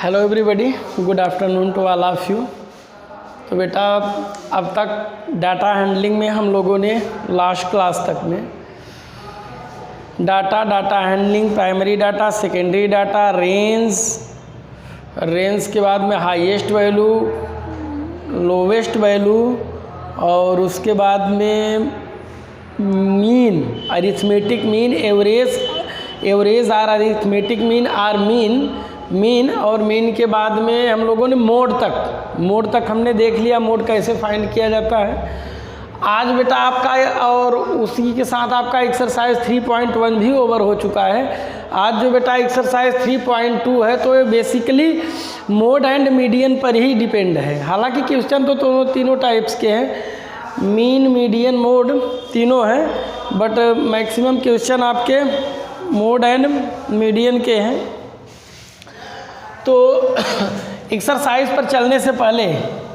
Hello everybody, good afternoon to all of you. तो बेटा अब तक डाटा हैंडलिंग में हम लोगों ने लास्ट क्लास तक में data handling, primary data, secondary data, range के बाद में हाईएस्ट वैल्यू, लोवेस्ट वैल्यू और उसके बाद में mean, arithmetic mean, average or arithmetic mean or mean और मीन के बाद में हम लोगों ने मोड तक हमने देख लिया, मोड कैसे फाइंड किया जाता है। आज बेटा आपका और उसी के साथ आपका एक्सरसाइज 3.1 भी ओवर हो चुका है। आज जो बेटा एक्सरसाइज 3.2 है तो ये बेसिकली मोड एंड मीडियन पर ही डिपेंड है। हालांकि क्वेश्चन तो तीनों टाइप्स के हैं, मीन, मीडियन, मोड तीनों हैं, बट मैक्सिमम क्वेश्चन आपके मोड एंड मीडियन के हैं। तो एक्सरसाइज पर चलने से पहले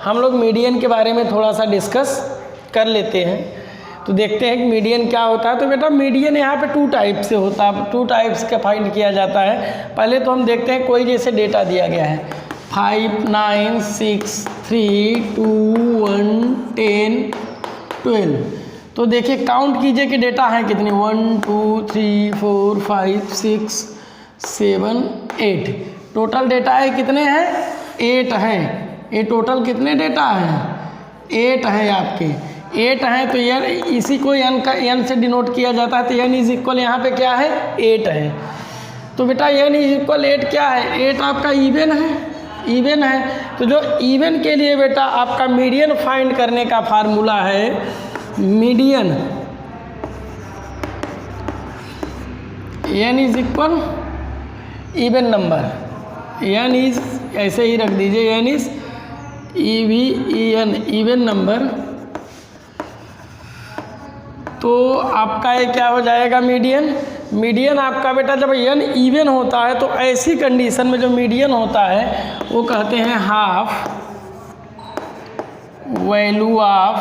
हम लोग मीडियन के बारे में थोड़ा सा डिस्कस कर लेते हैं। तो देखते हैं कि मीडियन क्या होता है। तो बेटा मीडियन यहाँ पे 2 टाइप से होता है, 2 टाइप्स का फाइंड किया जाता है। पहले तो हम देखते हैं, कोई जैसे डेटा दिया गया है 5, 9, 6, 3, 2, 1, 10, 12। तो देखिए काउंट कीजिए कि डेटा है कितने, 1, 2, 3, 4, 5, 6, 7, 8। टोटल डेटा है कितने हैं, 8 हैं। ये टोटल कितने डेटा हैं, 8 हैं आपके, 8 हैं। तो n इसी को n से डिनोट किया जाता है। तो n इज इक्वल यहाँ पे क्या है, 8 है। तो बेटा n इज इक्वल 8 क्या है, 8 आपका इवन है। तो जो इवन के लिए बेटा आपका मीडियन फाइंड करने का फार्मूला है, median n is equal even number, n is ऐसे ही रख दीजिए, n इज इवन नंबर। तो आपका ये क्या हो जाएगा, मीडियन आपका बेटा जब n इवन होता है तो ऐसी कंडीशन में जो मीडियन होता है वो कहते हैं half value of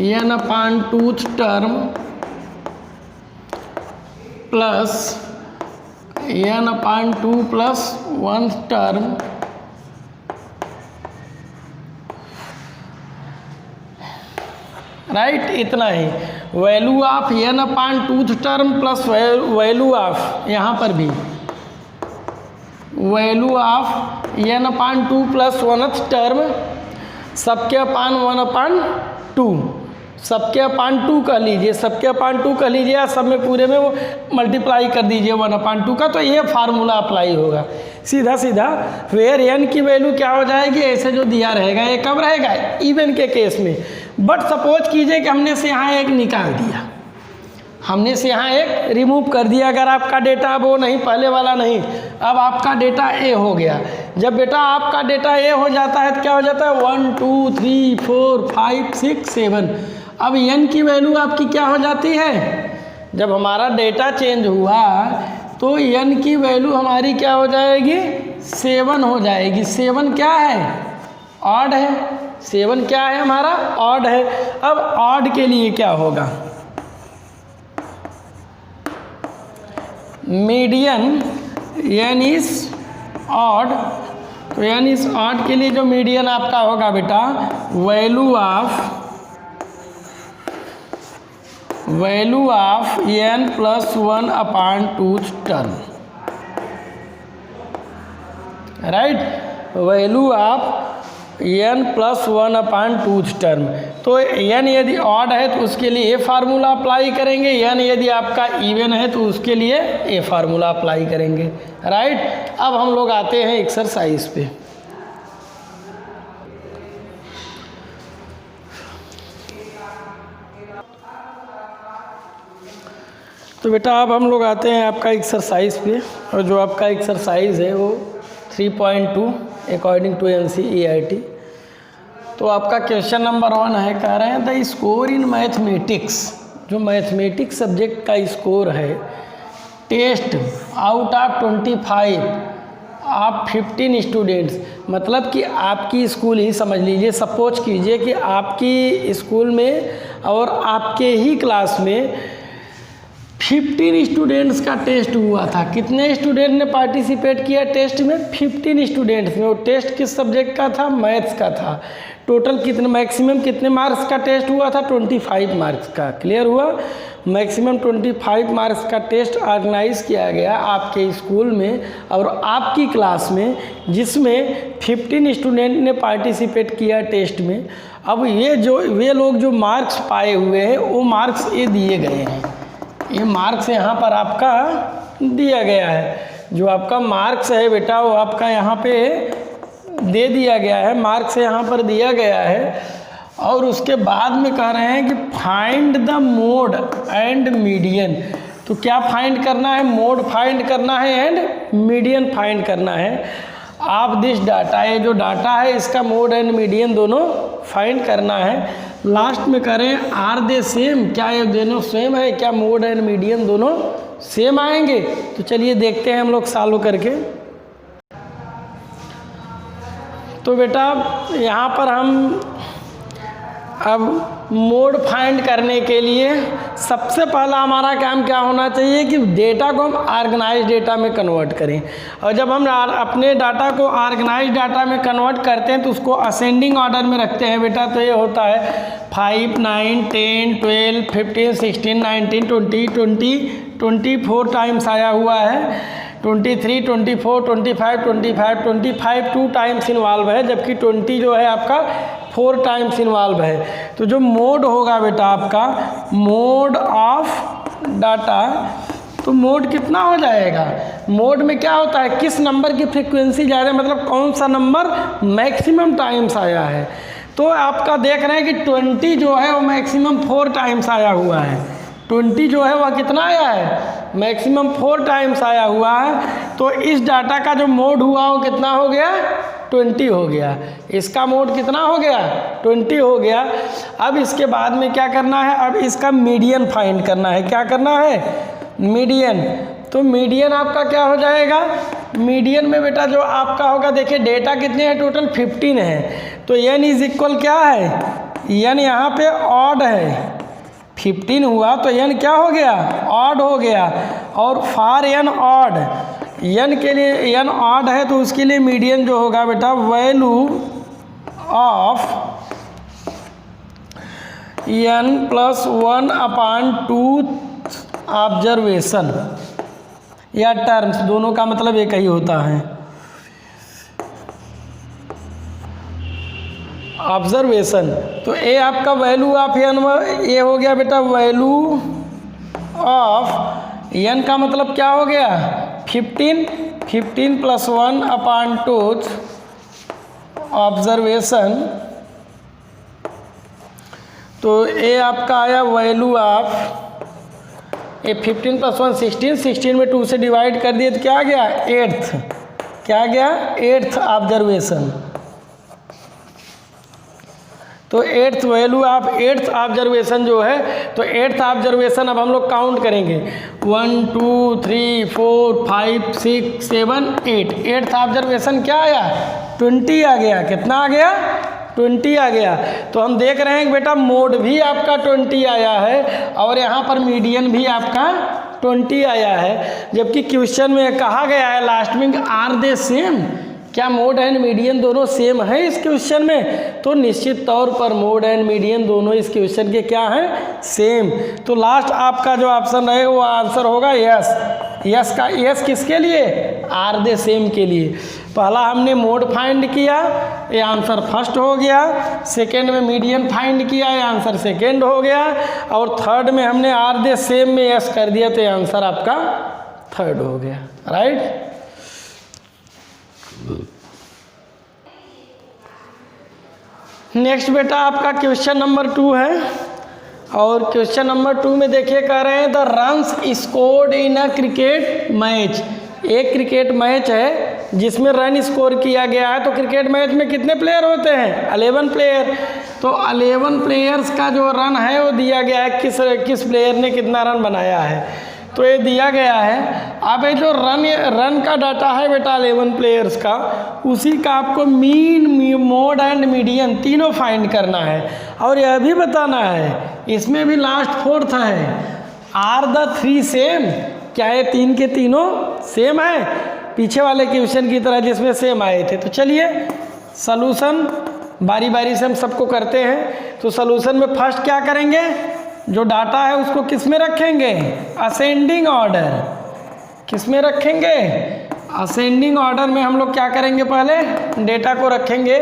n upon 2th term plus n upon 2 plus 1th term right, इतना ही। Value of n upon 2th term plus value of, यहाँ पर भी value of n upon 2 plus 1th term, सबके अपान 1 अपॉन 2, सबके अपान 2 कह लीजिए, सबके अपान 2 कह लीजिए, या सब में पूरे में वो मल्टीप्लाई कर दीजिए 1 अपॉन 2 का। तो ये फार्मूला अप्लाई होगा सीधा वेयर n की वैल्यू क्या हो जाएगी, ऐसे जो दिया रहेगा ये कब रहेगा, इवन के केस में। बट सपोज कीजिए कि हमने से यहाँ एक निकाल दिया, हमने से यहाँ एक रिमूव कर दिया। अगर आपका डेटा अब वो नहीं, पहले वाला नहीं, अब आपका डेटा ए हो गया। जब बेटा आपका डेटा ए हो जाता है तो क्या हो जाता है, 1, 2, 3, 4, 5, 6, 7। अब n की वैल्यू आपकी क्या हो जाती है, जब हमारा डेटा चेंज हुआ तो n की वैल्यू हमारी क्या हो जाएगी, 7 हो जाएगी। 7 क्या है, ऑड है। 7 क्या है हमारा, ऑड है। अब ऑड के लिए क्या होगा, मीडियन n इज ऑड। तो n इज ऑड के लिए जो मीडियन आपका होगा बेटा, value of n plus 1 upon 2th term, right, value of n plus 1 upon 2th term. तो n यदि ऑड है तो उसके लिए ये फार्मूला अप्लाई करेंगे, n यदि आपका इवन है तो उसके लिए ये फार्मूला अप्लाई करेंगे, राइट। अब हम लोग आते हैं एक्सरसाइज पे। तो बेटा अब हम लोग आते हैं आपका एक्सरसाइज पे, और जो आपका एक्सरसाइज है वो 3.2 अकॉर्डिंग टू NCERT। तो आपका क्वेश्चन नंबर 1 है, कह रहे हैं द स्कोर इन मैथमेटिक्स, जो मैथमेटिक्स सब्जेक्ट का स्कोर है, टेस्ट आउट ऑफ 25 आप 15 स्टूडेंट्स, मतलब कि आपकी स्कूल ही समझ लीजिए, सपोज कीजिए कि आपकी स्कूल में और आपके ही क्लास में 15 स्टूडेंट्स का टेस्ट हुआ था। कितने स्टूडेंट ने पार्टिसिपेट किया टेस्ट में? 15 स्टूडेंट्स में। वो टेस्ट किस सब्जेक्ट का था? मैथ्स का था। टोटल कितने, मैक्सिमम कितने मार्क्स का टेस्ट हुआ था? 25 मार्क्स का। क्लियर हुआ? मैक्सिमम 25 मार्क्स का टेस्ट ऑर्गेनाइज किया गया आपके स्कूल में और आपकी क्लास में, जिसमें 15 स्टूडेंट ने पार्टिसिपेट किया टेस्ट में। अब वे लोग जो मार्क्स पाए हुए हैं वो मार्क्स ये दिए गए हैं। ये मार्क्स यहाँ पर आपका दिया गया है। जो आपका मार्क्स है बेटा वो आपका यहाँ पे दे दिया गया है, मार्क्स यहाँ पर दिया गया है। और उसके बाद में कह रहे हैं कि find the mode and median. तो क्या फाइंड करना है? मोड फाइंड करना है एंड मीडियन फाइंड करना है। आप दिस डाटा, ये जो डाटा है इसका मोड एंड मीडियन दोनों फाइंड करना है। लास्ट में करें आर दे सेम, क्या ये दोनों सेम है? क्या मोड एंड मीडियन दोनों सेम आएंगे? तो चलिए देखते हैं हम लोग सॉल्व करके। तो बेटा यहाँ पर हम अब मोड फाइंड करने के लिए सबसे पहला हमारा काम क्या होना चाहिए कि डेटा को हम ऑर्गेनाइज डेटा में कन्वर्ट करें। और जब हम अपने डाटा को ऑर्गेनाइज डाटा में कन्वर्ट करते हैं तो उसको असेंडिंग ऑर्डर में रखते हैं बेटा। तो ये होता है 5, 9, 10, 12, 15, 16, 19, 20, 24 टाइम्स आया हुआ है। 23, 24, 25 2 टाइम्स इन्वॉल्व है, जबकि 20 जो है आपका 4 टाइम्स इन्वॉल्व है। तो जो मोड होगा बेटा आपका मोड ऑफ डाटा, तो मोड कितना हो जाएगा? मोड में क्या होता है? किस नंबर की फ्रीक्वेंसी ज़्यादा, मतलब कौन सा नंबर मैक्सिमम टाइम्स आया है। तो आपका देख रहे हैं कि 20 जो है वो मैक्सिमम 4 टाइम्स आया हुआ है। 20 जो है वह कितना आया है? मैक्सिमम 4 टाइम्स आया हुआ है। तो इस डाटा का जो मोड हुआ वो कितना हो गया? 20 हो गया। इसका मोड कितना हो गया? 20 हो गया। अब इसके बाद में क्या करना है? अब इसका मीडियन फाइंड करना है। क्या करना है? मीडियन। तो मीडियन आपका क्या हो जाएगा? मीडियन में बेटा जो आपका होगा, देखिए डेटा कितने हैं? टोटल 15 है। तो n इज इक्वल क्या है? n यहाँ पे ऑड है। 15 हुआ तो n क्या हो गया? ऑड हो गया। और फॉर n ऑड, n के लिए n ऑड है तो उसके लिए मीडियन जो होगा बेटा वैल्यू ऑफ n + 1/2 ऑब्जर्वेशन या टर्म्स, दोनों का मतलब एक ही होता है। ऑब्जर्वेशन। तो ए आपका वैल्यू ऑफ n, ये हो गया बेटा वैल्यू ऑफ n का मतलब क्या हो गया? 15 + 1/2 ऑब्जर्वेशन। तो ए आपका आया वैल्यू ऑफ, ये 15 + 1 16, 16 में 2 से डिवाइड कर दिए तो क्या आ गया? 8th। क्या आ गया? 8th observation. तो 8th value of 8th observation जो है, तो 8th ऑब्जर्वेशन अब हम लोग काउंट करेंगे 1 2 3 4 5 6 7 8। 8th ऑब्जर्वेशन क्या आया? 20 आ गया। कितना आ गया? 20 आ गया। तो हम देख रहे हैं कि बेटा मोड भी आपका 20 आया है और यहाँ पर मीडियन भी आपका 20 आया है। जबकि क्वेश्चन में कहा गया है लास्ट में आर दे सेम, क्या मोड एंड मीडियन दोनों सेम है इस क्वेश्चन में? तो निश्चित तौर पर मोड एंड मीडियन दोनों इस क्वेश्चन के क्या हैं? सेम। तो लास्ट आपका जो ऑप्शन है वो आंसर होगा यस। यस का यस किसके लिए? आर दे सेम के लिए। पहला हमने मोड फाइंड किया, ये आंसर फर्स्ट हो गया। सेकेंड में मीडियन फाइंड किया, ये आंसर सेकेंड हो गया। और थर्ड में हमने आर दे सेम में यस कर दिया तो ये आंसर आपका थर्ड हो गया। राइट। नेक्स्ट बेटा आपका क्वेश्चन नंबर 2 है और क्वेश्चन नंबर 2 में देखिए कह रहे हैं the runs scored in a cricket match. एक क्रिकेट मैच है जिसमें रन स्कोर किया गया है। तो क्रिकेट मैच में कितने प्लेयर होते हैं? 11 प्लेयर। तो 11 प्लेयर्स का जो रन है वो दिया गया है, किस प्लेयर ने कितना रन बनाया है तो ये दिया गया है। अब ये जो रन का डाटा है बेटा 11 प्लेयर्स का, उसी का आपको मीन, मोड एंड मीडियन तीनों फाइंड करना है और यह भी बताना है, इसमें भी लास्ट 4th है आर द थ्री सेम, क्या ये तीन के तीनों सेम है, पीछे वाले क्वेश्चन की तरह जिसमें सेम आए थे। तो चलिए सॉल्यूशन बारी बारी से हम सबको करते हैं। तो सॉल्यूशन में फर्स्ट क्या करेंगे, जो डाटा है उसको किस में रखेंगे, असेंडिंग ऑर्डर। किस में रखेंगे, असेंडिंग ऑर्डर में हम लोग क्या करेंगे, पहले डेटा को रखेंगे।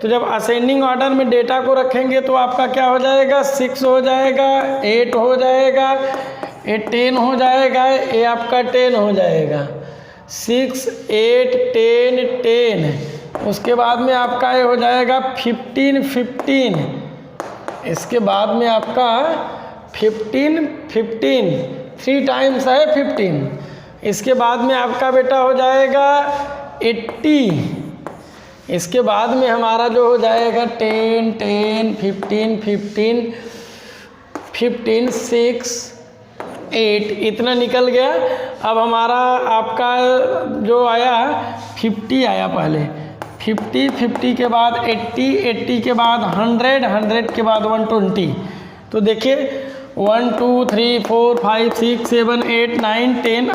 तो जब असेंडिंग ऑर्डर में डेटा को रखेंगे तो आपका क्या हो जाएगा, 6 हो जाएगा, 8 हो जाएगा, ये 10 हो जाएगा, ये आपका 10 हो जाएगा, 6, 8, 10, 10। उसके बाद में आपका ये हो जाएगा 15, 15। इसके बाद में आपका 15, 15, 3 टाइम्स है 15। इसके बाद में आपका बेटा हो जाएगा 80। इसके बाद में हमारा जो हो जाएगा 10, 10, 15, 15, 15, 6, 8, इतना निकल गया। अब हमारा आपका जो आया 50 आया, पहले 50, 50 के बाद 80, 80 के बाद 100, 100 के बाद 120। तो देखिए 1, 2, 3, 4, 5, 6, 7, 8, 9, 10,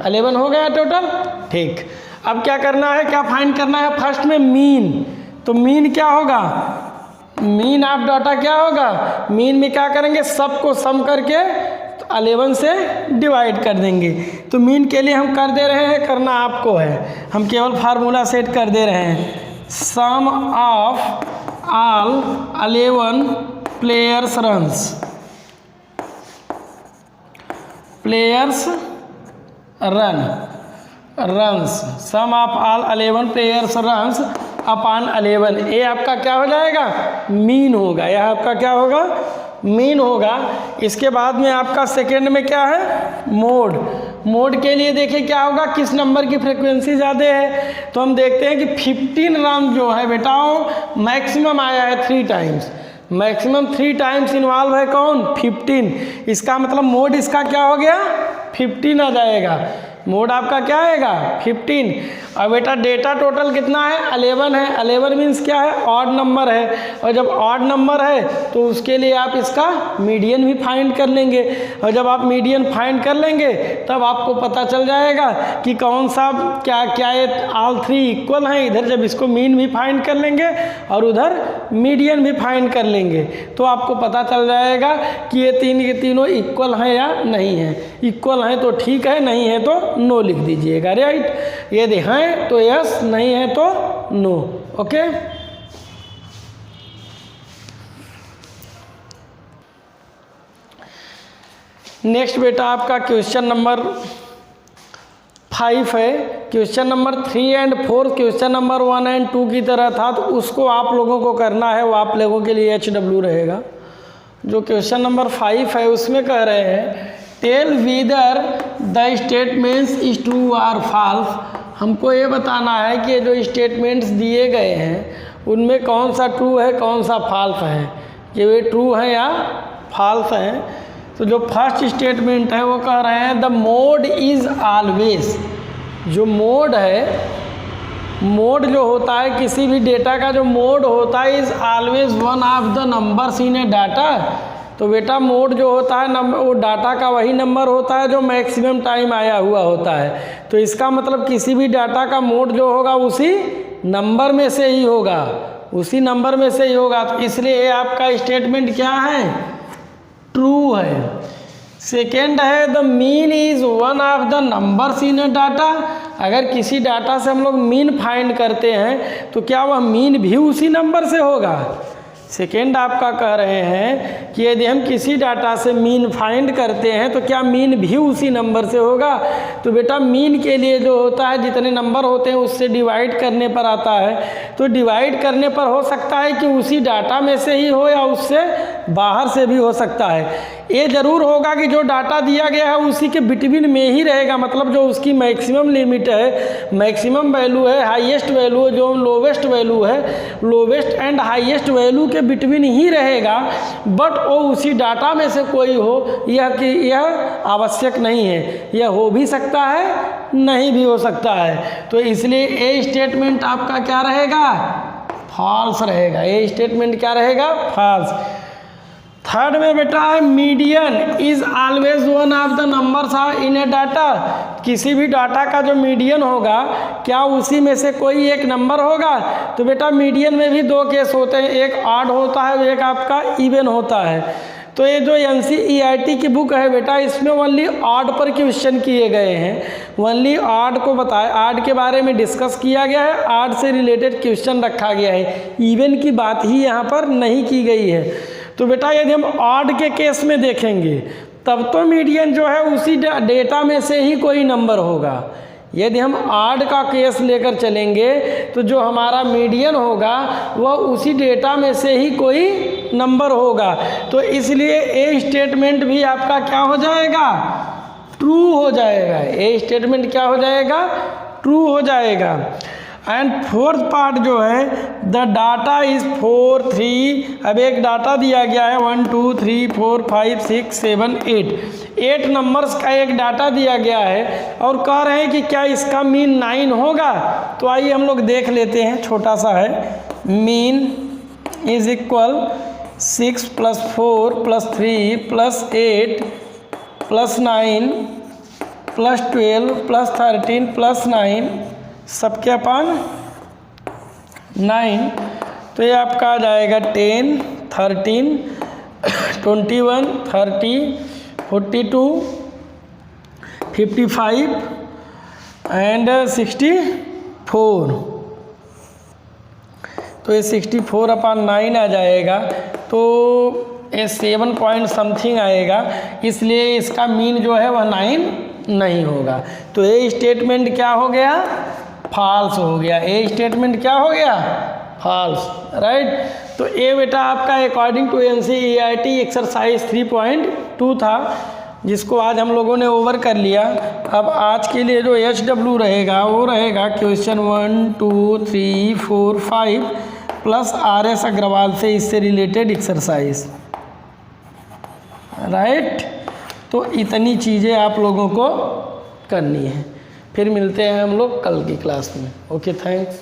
11 हो गया टोटल। ठीक, अब क्या करना है, क्या फाइंड करना है, फर्स्ट में मीन। तो मीन क्या होगा, मीन ऑफ डाटा क्या होगा, मीन में क्या करेंगे, सबको सम करके 11 से डिवाइड कर देंगे। तो मीन के लिए हम कर दे रहे हैं, करना आपको है, हम केवल फार्मूला सेट कर दे रहे हैं, sum of all 11 players runs, sum of all 11 players runs upon 11। ये आपका क्या हो जाएगा, मीन होगा, यह आपका क्या होगा, मीन होगा। इसके बाद में आपका सेकेंड में क्या है, मोड। मोड के लिए देखिए क्या होगा, किस नंबर की फ्रीक्वेंसी ज़्यादा है। तो हम देखते हैं कि 15 रन जो है बेटा मैक्सिमम आया है 3 टाइम्स, मैक्सिमम 3 टाइम्स इन्वॉल्व है कौन, 15। इसका मतलब मोड इसका क्या हो गया, 15 आ जाएगा, मोड आपका क्या आएगा 15। और बेटा डेटा टोटल कितना है, 11 है। 11 मीन्स क्या है, ऑड नंबर है, और जब ऑड नंबर है तो उसके लिए आप इसका मीडियन भी फाइंड कर लेंगे। और जब आप मीडियन फाइंड कर लेंगे तब आपको पता चल जाएगा कि कौन सा क्या ये ऑल 3 इक्वल हैं। इधर जब इसको मीन भी फाइंड कर लेंगे और उधर मीडियन भी फाइंड कर लेंगे तो आपको पता चल जाएगा कि ये तीनों इक्वल हैं या नहीं है। इक्वल हैं तो ठीक है, नहीं है तो नो लिख दीजिएगा, राइट। यदि हैं तो यस, नहीं है तो नो, ओके। नेक्स्ट बेटा आपका क्वेश्चन नंबर 5 है। क्वेश्चन नंबर 3 और 4 क्वेश्चन नंबर 1 और 2 की तरह था, तो उसको आप लोगों को करना है, वो आप लोगों के लिए HW रहेगा। जो क्वेश्चन नंबर 5 है उसमें कह रहे हैं tell whether the statements is true और फॉल्स। हमको ये बताना है कि जो स्टेटमेंट्स दिए गए हैं उनमें कौन सा ट्रू है कौन सा फॉल्स है, कि वे ट्रू हैं या फॉल्स हैं। तो जो फर्स्ट स्टेटमेंट है वो कह रहे हैं द मोड इज़ ऑलवेज। जो मोड है, मोड जो होता है किसी भी डेटा का जो मोड होता है is always one of the numbers in a data. तो बेटा मोड जो होता है नंबर, वो डाटा का वही नंबर होता है जो मैक्सिमम टाइम आया हुआ होता है। तो इसका मतलब किसी भी डाटा का मोड जो होगा उसी नंबर में से ही होगा, उसी नंबर में से ही होगा। तो इसलिए ये आपका स्टेटमेंट क्या है, ट्रू है। सेकेंड है the mean is one of the numbers in a data. अगर किसी डाटा से हम लोग मीन फाइंड करते हैं तो क्या वह मीन भी उसी नंबर से होगा। सेकेंड आपका कह रहे हैं कि यदि हम किसी डाटा से मीन फाइंड करते हैं तो क्या मीन भी उसी नंबर से होगा। तो बेटा मीन के लिए जो होता है जितने नंबर होते हैं उससे डिवाइड करने पर आता है। तो डिवाइड करने पर हो सकता है कि उसी डाटा में से ही हो या उससे बाहर से भी हो सकता है। ये ज़रूर होगा कि जो डाटा दिया गया है उसी के बिटवीन में ही रहेगा, मतलब जो उसकी मैक्सिमम लिमिट है, मैक्सिमम वैल्यू है, हाईएस्ट वैल्यू है, जो लोवेस्ट वैल्यू है, लोवेस्ट एंड हाईएस्ट वैल्यू के बिटवीन ही रहेगा। बट वो उसी डाटा में से कोई हो यह आवश्यक नहीं है, यह हो भी सकता है नहीं भी हो सकता है। तो इसलिए ये स्टेटमेंट आपका क्या रहेगा, फॉल्स रहेगा। ये स्टेटमेंट क्या रहेगा, फॉल्स। थर्ड में बेटा है median is always one of the numbers are in a data. किसी भी डाटा का जो मीडियन होगा क्या उसी में से कोई एक नंबर होगा? तो बेटा मीडियन में भी दो केस होते हैं, एक ऑड होता है, एक आपका इवन होता है। तो ये जो NCERT की बुक है बेटा इसमें ओनली ऑड पर क्वेश्चन किए गए हैं, ओनली ऑड को बताया, ऑड के बारे में डिस्कस किया गया है, ऑड से रिलेटेड क्वेश्चन रखा गया है, इवन की बात ही यहाँ पर नहीं की गई है। तो बेटा यदि हम ऑड के केस में देखेंगे तब तो मीडियन जो है उसी डेटा में से ही कोई नंबर होगा। यदि हम ऑड का केस लेकर चलेंगे तो जो हमारा मीडियन होगा वह उसी डेटा में से ही कोई नंबर होगा। तो इसलिए ए स्टेटमेंट भी आपका क्या हो जाएगा? ट्रू हो जाएगा। ए स्टेटमेंट क्या हो जाएगा? ट्रू हो जाएगा। एंड फोर्थ पार्ट जो है द डाटा इज़ 4 3। अब एक डाटा दिया गया है 1 2 3 4 5 6 7 8 नंबर्स का एक डाटा दिया गया है और कह रहे हैं कि क्या इसका मीन 9 होगा। तो आइए हम लोग देख लेते हैं, छोटा सा है। मीन इज इक्वल 6 + 4 + 3 + 8 + 9 + 12 + 13 + 9 सबके अपन 9। तो ये आपका आ जाएगा 10 13 21 30 42 55 एंड 64। तो ये 64/9 आ जाएगा। तो ये 7 पॉइंट समथिंग आएगा, इसलिए इसका मीन जो है वह 9 नहीं होगा। तो ये स्टेटमेंट क्या हो गया? फॉल्स हो गया। ए स्टेटमेंट क्या हो गया? False, right. तो ए बेटा आपका अकॉर्डिंग टू NCERT एक्सरसाइज 3.2 था, जिसको आज हम लोगों ने ओवर कर लिया। अब आज के लिए जो HW रहेगा वो रहेगा क्वेश्चन 1 2 3 4 5 प्लस RS अग्रवाल से इससे रिलेटेड एक्सरसाइज, राइट। तो इतनी चीज़ें आप लोगों को करनी है। फिर मिलते हैं हम लोग कल की क्लास में। Okay, thanks.